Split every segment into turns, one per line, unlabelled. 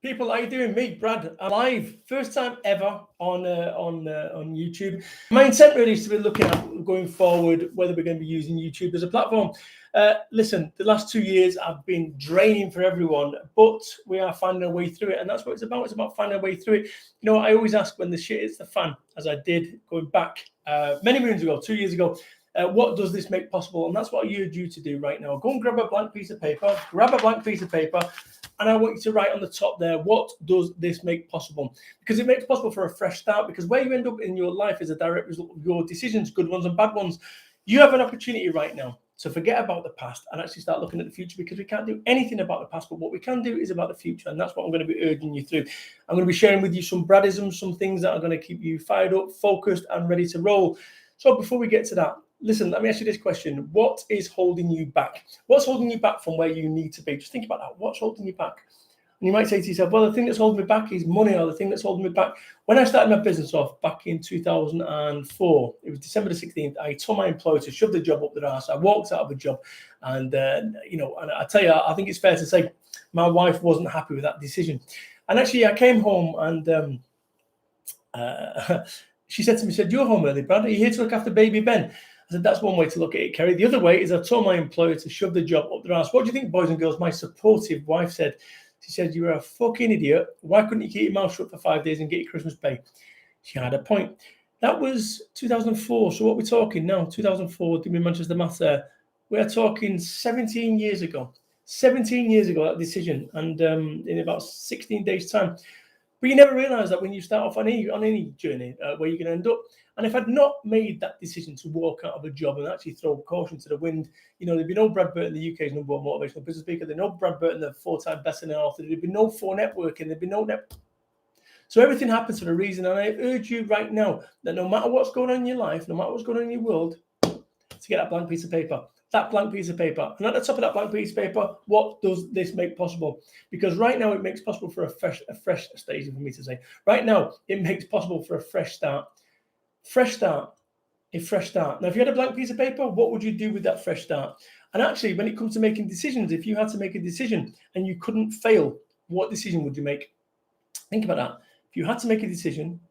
People, how you doing? Me, Brad, I'm live, first time ever on YouTube. My intent really is to be looking at going forward whether we're going to be using YouTube as a platform. Listen, the last 2 years have been draining for everyone, but we are finding a way through it, and that's what it's about. It's about finding a way through it. You know, I always ask when the shit hits the fan, as I did going back many moons ago, 2 years ago. What does this make possible? And that's what I urge you to do right now. Go and grab a blank piece of paper, and I want you to write on the top there, what does this make possible? Because it makes possible for a fresh start, because where you end up in your life is a direct result of your decisions, good ones and bad ones. You have an opportunity right now to forget about the past and actually start looking at the future, because we can't do anything about the past, but what we can do is about the future, and that's what I'm going to be urging you through. I'm going to be sharing with you some Bradisms, some things that are going to keep you fired up, focused, and ready to roll. So before we get to that, listen, let me ask you this question. What is holding you back? What's holding you back from where you need to be? Just think about that. What's holding you back? And you might say to yourself, well, the thing that's holding me back is money, or the thing that's holding me back. When I started my business off back in 2004, it was December the 16th, I told my employer to shove the job up their arse. I walked out of a job, and, and I tell you, I think it's fair to say my wife wasn't happy with that decision. And actually, I came home and she said to me, "You're home early, Brad. Are you here to look after baby Ben?" I said, "That's one way to look at it, Kerry. The other way is I told my employer to shove the job up their ass." What do you think, boys and girls? My supportive wife said. She said, "You're a fucking idiot. Why couldn't you keep your mouth shut for 5 days and get your Christmas pay?" She had a point. That was 2004. So what we're talking now, 2004, give me Manchester maths there. We're talking 17 years ago. 17 years ago, that decision. And in about 16 days' time. But you never realise that when you start off on any journey, where you're going to end up. And if I'd not made that decision to walk out of a job and actually throw caution to the wind, you know, there'd be no Brad Burton, the UK's number one motivational business speaker. There'd be no Brad Burton, the 4-time best-selling author. There'd be no for networking. There'd be no net. So everything happens for a reason. And I urge you right now that no matter what's going on in your life, no matter what's going on in your world, to get that blank piece of paper. That blank piece of paper. And at the top of that blank piece of paper, what does this make possible? Because right now it makes possible for a fresh stage for me to say. Right now, it makes possible for a fresh start. Fresh start. A fresh start. Now, if you had a blank piece of paper, what would you do with that fresh start? And actually, when it comes to making decisions, if you had to make a decision and you couldn't fail, what decision would you make? Think about that. If you had to make a decision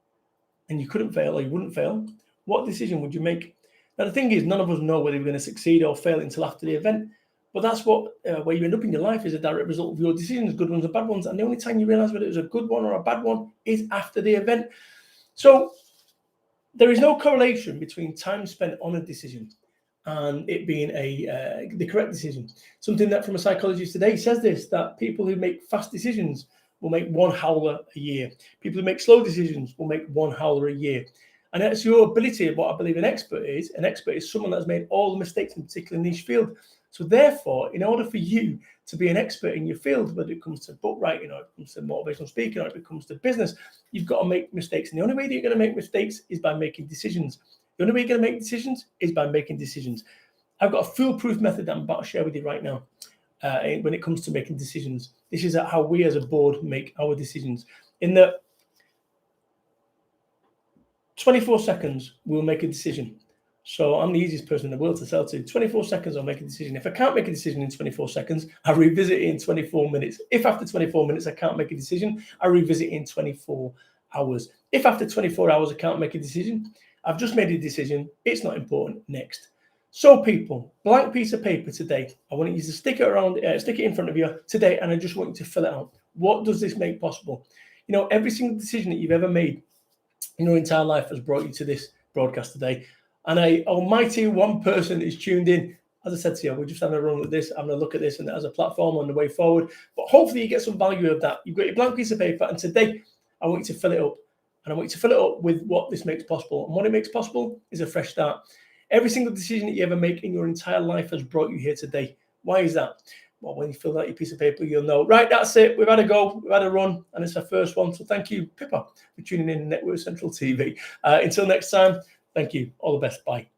and you couldn't fail, or you wouldn't fail, what decision would you make? Now, the thing is, none of us know whether we're going to succeed or fail until after the event. But that's what, where you end up in your life is a direct result of your decisions, good ones and bad ones. And the only time you realize whether it was a good one or a bad one is after the event. So there is no correlation between time spent on a decision and it being the correct decision. Something that from a psychologist today says this, that people who make fast decisions will make one howler a year. People who make slow decisions will make one howler a year. And that's your ability of what I believe an expert is. An expert is someone that's made all the mistakes in a particular niche field. So therefore, in order for you to be an expert in your field, whether it comes to book writing or it comes to motivational speaking or it comes to business, you've got to make mistakes. And the only way that you're going to make mistakes is by making decisions. The only way you're going to make decisions is by making decisions. I've got a foolproof method that I'm about to share with you right now when it comes to making decisions. This is how we as a board make our decisions. In the 24 seconds, we'll make a decision. So I'm the easiest person in the world to sell to. 24 seconds, I'll make a decision. If I can't make a decision in 24 seconds, I revisit it in 24 minutes. If after 24 minutes I can't make a decision, I revisit it in 24 hours. If after 24 hours I can't make a decision, I've just made a decision. It's not important. Next. So people, blank piece of paper today. I want you to stick it around, stick it in front of you today, and I just want you to fill it out. What does this make possible? You know, every single decision that you've ever made in your entire life has brought you to this broadcast today. And a almighty one person is tuned in. As I said to you, we're just having a run at this, having a look at this and as a platform on the way forward. But hopefully you get some value of that. You've got your blank piece of paper, and today I want you to fill it up. And I want you to fill it up with what this makes possible. And what it makes possible is a fresh start. Every single decision that you ever make in your entire life has brought you here today. Why is that? Well, when you fill out your piece of paper, you'll know, right, that's it. We've had a go. We've had a run. And it's our first one. So thank you, Pippa, for tuning in to Network Central TV. Until next time, thank you. All the best. Bye.